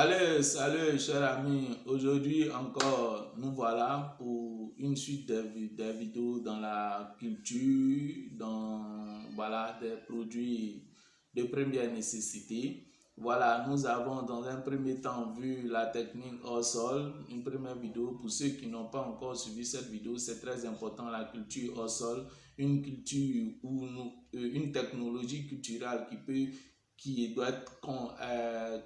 Allez, salut chers amis, aujourd'hui encore nous voilà pour une suite des vidéos dans la culture, dans des produits de première nécessité. Voilà, nous avons dans un premier temps vu la technique hors sol, une première vidéo. Pour ceux qui n'ont pas encore suivi cette vidéo, c'est très important, la culture hors sol, une culture où une technologie culturelle qui doit être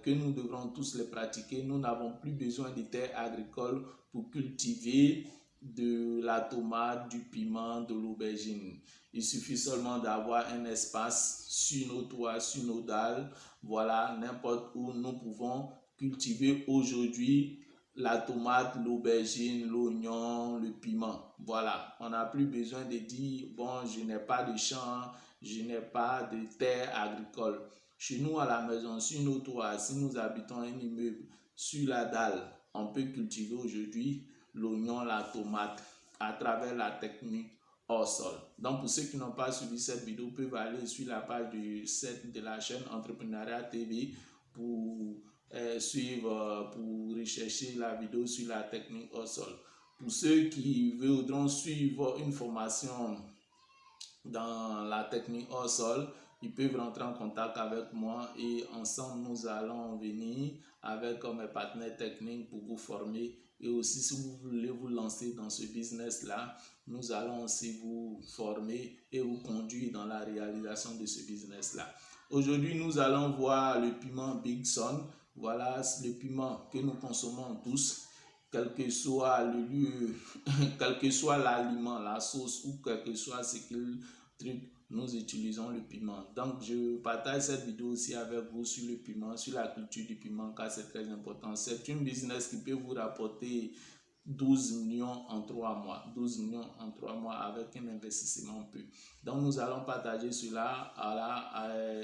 que nous devrons tous les pratiquer. Nous n'avons plus besoin de terres agricoles pour cultiver de la tomate, du piment, de l'aubergine. Il suffit seulement d'avoir un espace sur nos toits, sur nos dalles, voilà, n'importe où nous pouvons cultiver aujourd'hui la tomate, l'aubergine, l'oignon, le piment. Voilà, on n'a plus besoin de dire, bon, je n'ai pas de champ, je n'ai pas de terre agricole. Chez nous à la maison, sur nos toits, si nous habitons un immeuble, sur la dalle, on peut cultiver aujourd'hui l'oignon, la tomate à travers la technique hors sol. Donc pour ceux qui n'ont pas suivi cette vidéo, peuvent aller sur la page de la chaîne Entrepreneuriat TV pour suivre, pour rechercher la vidéo sur la technique hors sol. Pour ceux qui voudront suivre une formation dans la technique hors sol, ils peuvent rentrer en contact avec moi et ensemble nous allons venir avec mes partenaires techniques pour vous former. Et aussi si vous voulez vous lancer dans ce business là, nous allons aussi vous former et vous conduire dans la réalisation de ce business là. Aujourd'hui nous allons voir le piment Big Son. Voilà le piment que nous consommons tous, quel que soit le lieu, quel que soit l'aliment, la sauce ou quel que soit ce qu'il truc, nous utilisons le piment. Donc je partage cette vidéo aussi avec vous sur le piment, sur la culture du piment, car c'est très important. C'est une business qui peut vous rapporter 12 millions en 3 mois. 12 millions en 3 mois avec un investissement peu. Donc nous allons partager cela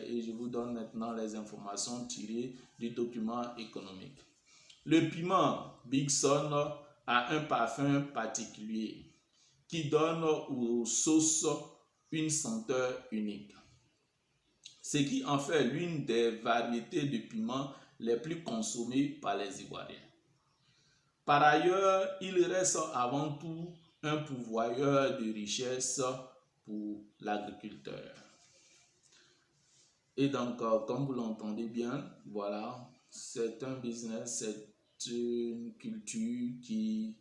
et je vous donne maintenant les informations tirées du document économique. Le piment Big Son a un parfum particulier qui donne aux sauces une senteur unique, ce qui en fait l'une des variétés de piment les plus consommées par les Ivoiriens. Par ailleurs, il reste avant tout un pourvoyeur de richesse pour l'agriculteur. Et donc, comme vous l'entendez bien, voilà, c'est un business, c'est une culture qui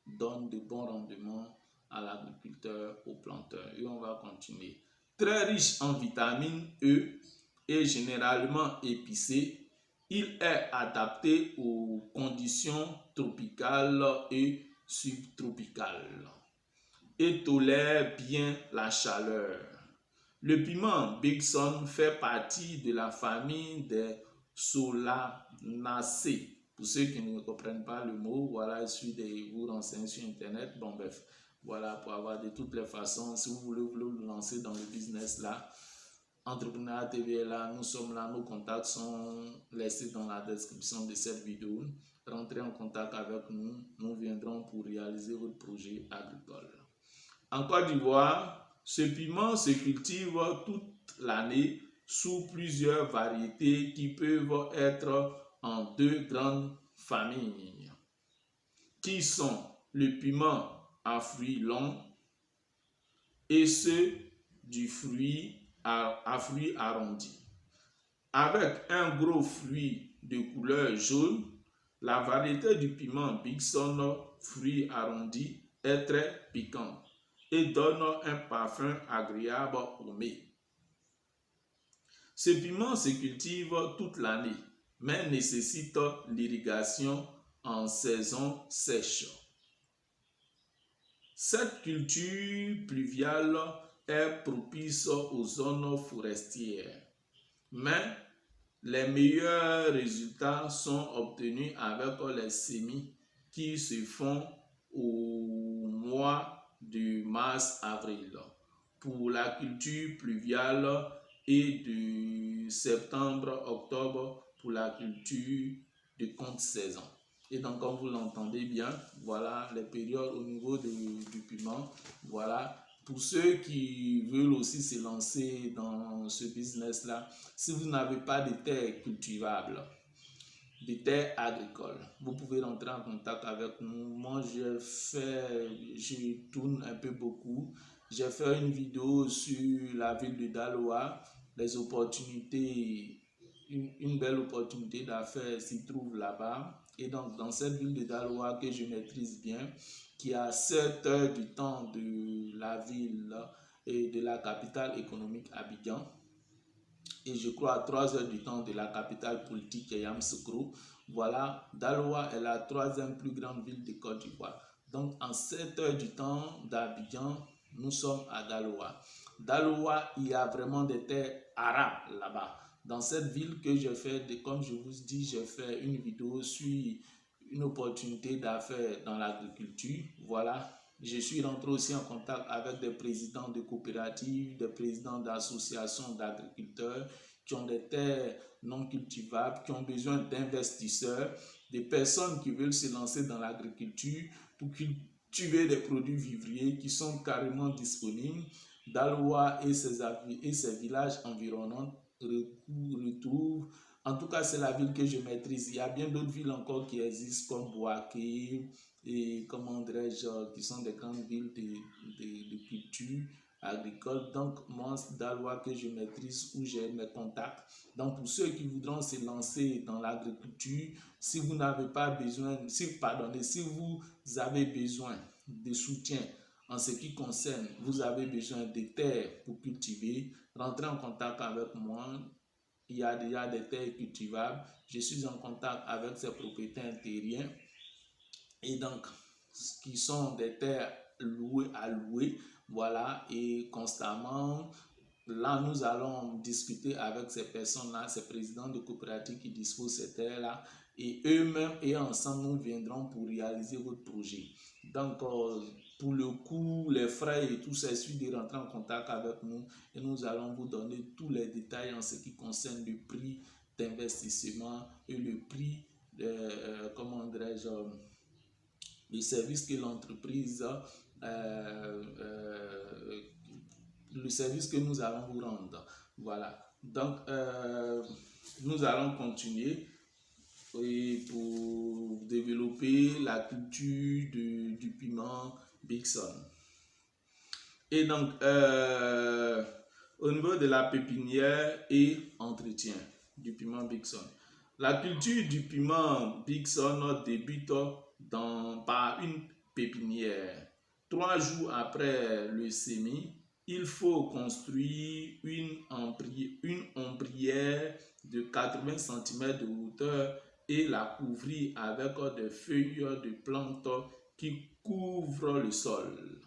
donne de bons rendements à l'agriculteur, au planteur. Et on va continuer. Très riche en vitamine E et généralement épicé, il est adapté aux conditions tropicales et subtropicales et tolère bien la chaleur. Le piment Big Son fait partie de la famille des Solanacées. Pour ceux qui ne comprennent pas le mot, voilà, il suffit de vous renseigner sur internet. Bon bref, voilà, pour avoir de toutes les façons, si vous voulez vous lancer dans le business là, Entrepreneuriat TV est là, nous sommes là, nos contacts sont laissés dans la description de cette vidéo. Rentrez en contact avec nous, nous viendrons pour réaliser votre projet agricole. En Côte d'Ivoire, ce piment se cultive toute l'année sous plusieurs variétés qui peuvent être en deux grandes familles, qui sont le piment à fruits longs et ceux du fruit à fruits arrondis. Avec un gros fruit de couleur jaune, la variété du piment Big Son fruits arrondis est très piquante et donne un parfum agréable au nez. Ce piment se cultive toute l'année, mais nécessite l'irrigation en saison sèche. Cette culture pluviale est propice aux zones forestières, mais les meilleurs résultats sont obtenus avec les semis qui se font au mois de mars-avril pour la culture pluviale et de septembre-octobre pour la culture de contre-saison. Et donc, comme vous l'entendez bien, voilà les périodes au niveau du piment. Voilà, pour ceux qui veulent aussi se lancer dans ce business-là, si vous n'avez pas de terre cultivable, des terres agricoles. Vous pouvez rentrer en contact avec nous. Moi, je tourne un peu beaucoup. J'ai fait une vidéo sur la ville de Daloa, les opportunités, une belle opportunité d'affaires s'y trouve là-bas. Et donc, dans cette ville de Daloa que je maîtrise bien, qui a 7 heures du temps de la ville et de la capitale économique Abidjan, et je crois à 3 heures du temps de la capitale politique Yamoussoukro. Voilà, Daloa est la troisième plus grande ville de Côte d'Ivoire. Donc, en 7 heures du temps d'Abidjan, nous sommes à Daloa. Daloa, il y a vraiment des terres arabes là-bas. Dans cette ville que j'ai fait, comme je vous dis, j'ai fait une vidéo sur une opportunité d'affaires dans l'agriculture. Voilà, je suis rentré aussi en contact avec des présidents de coopératives, des présidents d'associations d'agriculteurs qui ont des terres non cultivables, qui ont besoin d'investisseurs, des personnes qui veulent se lancer dans l'agriculture pour cultiver des produits vivriers qui sont carrément disponibles. Daloa et ses villages environnants retrouvent. En tout cas, c'est la ville que je maîtrise. Il y a bien d'autres villes encore qui existent comme Boaké et comment dirais-je, qui sont des grandes villes de culture agricole. Donc, moi, Daloa que je maîtrise, où j'ai mes contacts. Donc, pour ceux qui voudront se lancer dans l'agriculture, si vous n'avez pas besoin, si vous avez besoin de soutien en ce qui concerne, vous avez besoin de terres pour cultiver, rentrez en contact avec moi. Il y a déjà des terres cultivables. Je suis en contact avec ces propriétaires terriens et donc qui sont des terres à louer, voilà, et constamment là nous allons discuter avec ces personnes-là, ces présidents de coopératives qui disposent de ces terres-là, et eux-mêmes et ensemble nous viendrons pour réaliser votre projet. Donc pour le coût, les frais et tout ça, il suffit de rentrer en contact avec nous et nous allons vous donner tous les détails en ce qui concerne le prix d'investissement et le prix comment dirais-je, le service que l'entreprise, le service que nous allons vous rendre. Voilà. Donc, nous allons continuer pour développer la culture du piment Bigson. Et donc, au niveau de la pépinière et entretien du piment Bigson, la culture du piment Bigson débute par une pépinière. 3 jours après le semis, il faut construire une ombrière de 80 cm de hauteur et la couvrir avec des feuilles de plantes qui couvrent le sol.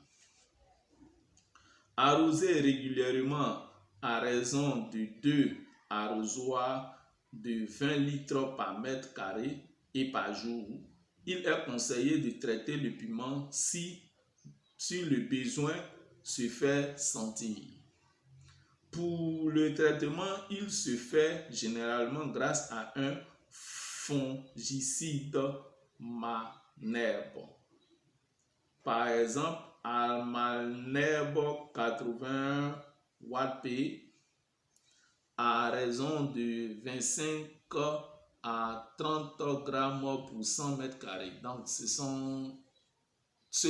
Arroser régulièrement à raison de 2 arrosoirs de 20 litres par mètre carré et par jour. Il est conseillé de traiter le piment si le besoin se fait sentir. Pour le traitement, il se fait généralement grâce à un fongicide Malherbe. Par exemple, Malherbe 80 Watt-P à raison de 25 à 30 grammes pour 100 mètres carrés. Donc, seuls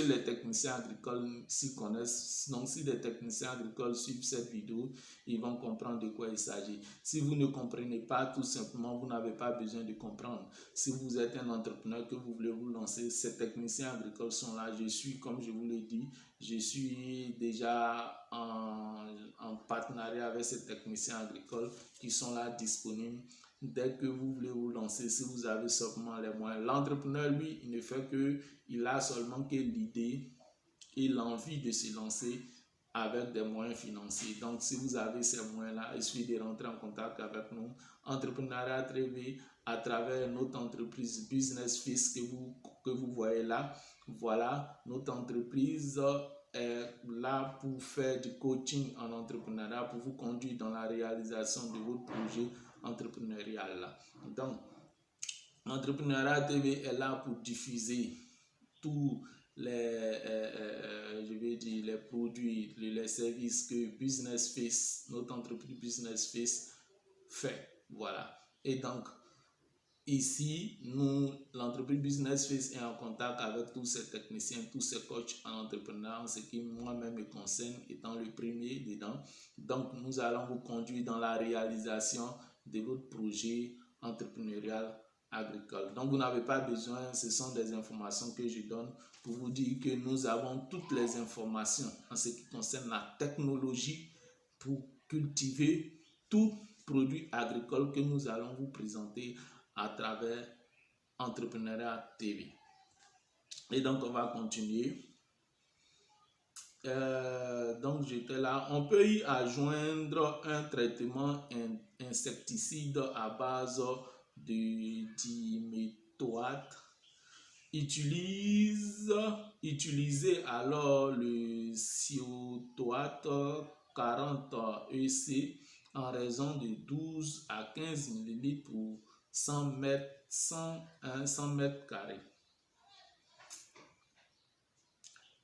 les techniciens agricoles s'y connaissent. Donc, si les techniciens agricoles suivent cette vidéo, ils vont comprendre de quoi il s'agit. Si vous ne comprenez pas, tout simplement, vous n'avez pas besoin de comprendre. Si vous êtes un entrepreneur que vous voulez vous lancer, ces techniciens agricoles sont là. Je suis, comme je vous l'ai dit, je suis déjà en partenariat avec ces techniciens agricoles qui sont là disponibles. Dès que vous voulez vous lancer, si vous avez seulement les moyens. L'entrepreneur, lui, il ne fait que, il a seulement que l'idée et l'envie de se lancer avec des moyens financiers. Donc, si vous avez ces moyens-là, il suffit de rentrer en contact avec nous. Entrepreneuriat Tribe à travers notre entreprise Business Fils que vous voyez là. Voilà, notre entreprise est là pour faire du coaching en entrepreneuriat, pour vous conduire dans la réalisation de votre projet entrepreneurial. Donc, Entrepreneuriat TV est là pour diffuser tous les produits, les services que Business Face, notre entreprise Business Face fait. Voilà. Et donc, ici, nous, l'entreprise Business Face est en contact avec tous ces techniciens, tous ces coachs en entrepreneuriat, ce qui moi-même me concerne, étant le premier dedans. Donc, nous allons vous conduire dans la réalisation de votre projet entrepreneurial agricole. Donc, vous n'avez pas besoin, ce sont des informations que je donne pour vous dire que nous avons toutes les informations en ce qui concerne la technologie pour cultiver tout produit agricole que nous allons vous présenter à travers Entrepreneuriat TV. Et donc, on va continuer. Donc, j'étais là. On peut y adjoindre un traitement insecticide à base de diméthoate. Utilisez alors le cytoate 40 EC en raison de 12 à 15 ml pour 100 mètres carrés.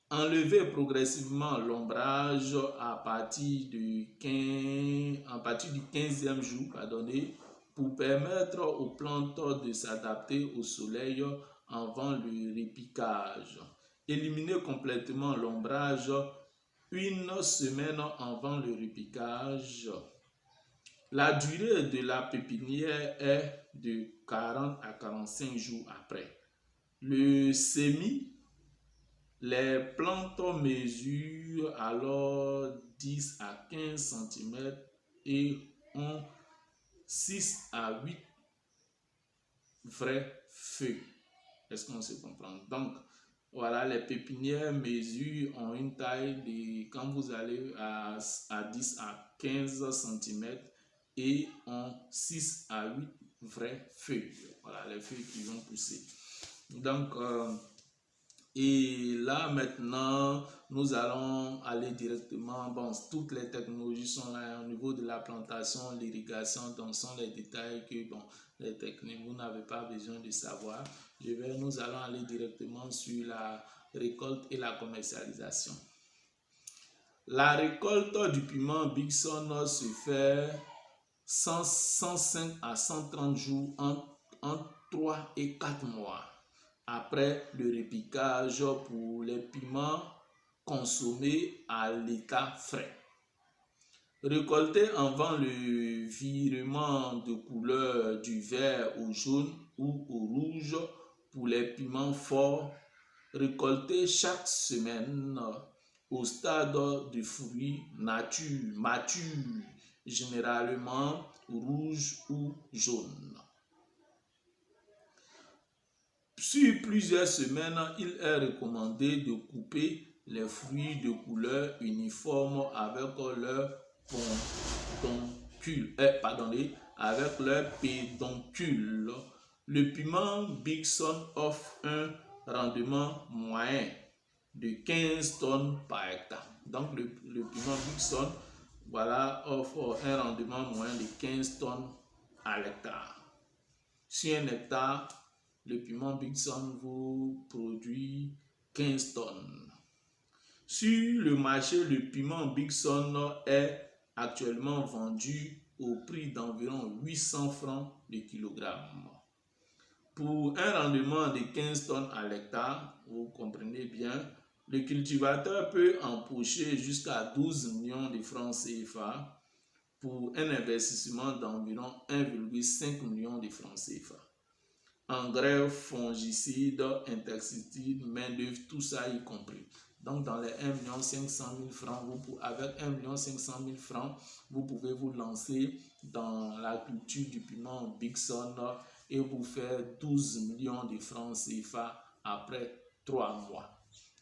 Enlevez progressivement l'ombrage à partir du 15e jour, pour permettre aux plantes de s'adapter au soleil avant le repiquage. Éliminez complètement l'ombrage une semaine avant le repiquage. La durée de la pépinière est de 40 à 45 jours après. Le semis, les plantes mesurent alors 10 à 15 cm et ont 6 à 8 vrais feuilles. Est-ce qu'on se comprend? Donc, voilà, les pépinières mesurent en une taille de, quand vous allez à 10 à 15 cm et ont 6 à 8 vraies feuilles. Voilà, les feuilles qui vont pousser. Donc, et là maintenant, nous allons aller directement, bon, toutes les technologies sont là au niveau de la plantation, l'irrigation, donc sont les détails que, bon, les techniques, vous n'avez pas besoin de savoir. Nous allons aller directement sur la récolte et la commercialisation. La récolte du piment Bigson se fait 105 à 130 jours en 3 et 4 mois. Après le repiquage pour les piments consommés à l'état frais. Récolter avant le virement de couleur du vert au jaune ou au rouge pour les piments forts. Récolter chaque semaine au stade de fruits mature, généralement rouge ou jaune. Sur plusieurs semaines, il est recommandé de couper les fruits de couleur uniforme avec leur pédoncule. Le piment Bigson offre un rendement moyen de 15 tonnes par hectare. Donc le piment Bigson, voilà, offre un rendement moyen de 15 tonnes à l'hectare. Sur un hectare, le piment Bigson vous produit 15 tonnes. Sur le marché, le piment Bigson est actuellement vendu au prix d'environ 800 francs le kilogramme. Pour un rendement de 15 tonnes à l'hectare, vous comprenez bien, le cultivateur peut empocher jusqu'à 12 millions de francs CFA pour un investissement d'environ 1,5 million de francs CFA. Engrais, fongicides, insecticides, main-d'œuvre, tout ça y compris. Donc, dans les 1 500 000 francs, avec 1 500 000 francs, vous pouvez vous lancer dans la culture du piment Bigson et vous faire 12 millions de francs CFA après 3 mois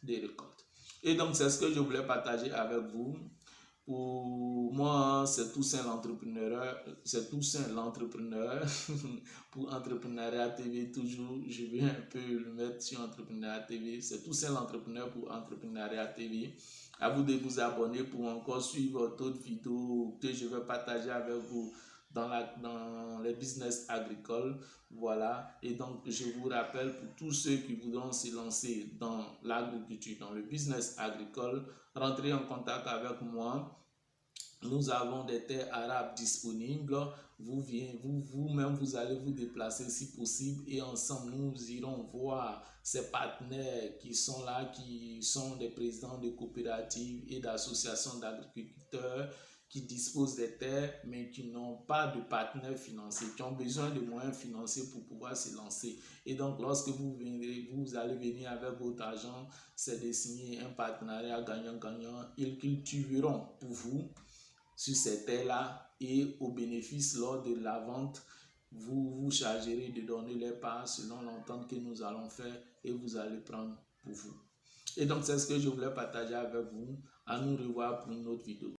de récolte. Et donc, c'est ce que je voulais partager avec vous. Pour moi, c'est Toussaint l'entrepreneur. Pour Entrepreneuriat TV, toujours, je vais un peu le mettre sur Entrepreneuriat TV. C'est Toussaint l'entrepreneur pour Entrepreneuriat TV. À vous de vous abonner pour encore suivre d'autres vidéos que je vais partager avec vous dans les business agricoles. Voilà. Et donc, je vous rappelle, pour tous ceux qui voudront se lancer dans l'agriculture, dans le business agricole, rentrez en contact avec moi Nous avons des terres arabes disponibles. Vous-même, vous allez vous déplacer si possible et ensemble, nous irons voir ces partenaires qui sont là, qui sont des présidents de coopératives et d'associations d'agriculteurs qui disposent des terres mais qui n'ont pas de partenaires financiers, qui ont besoin de moyens financiers pour pouvoir se lancer. Et donc, lorsque vous viendrez, vous allez venir avec votre argent, c'est de signer un partenariat gagnant-gagnant. Ils cultiveront pour vous sur ces terres-là et au bénéfice lors de la vente, vous vous chargerez de donner les parts selon l'entente que nous allons faire et vous allez prendre pour vous. Et donc, c'est ce que je voulais partager avec vous. À nous revoir pour une autre vidéo.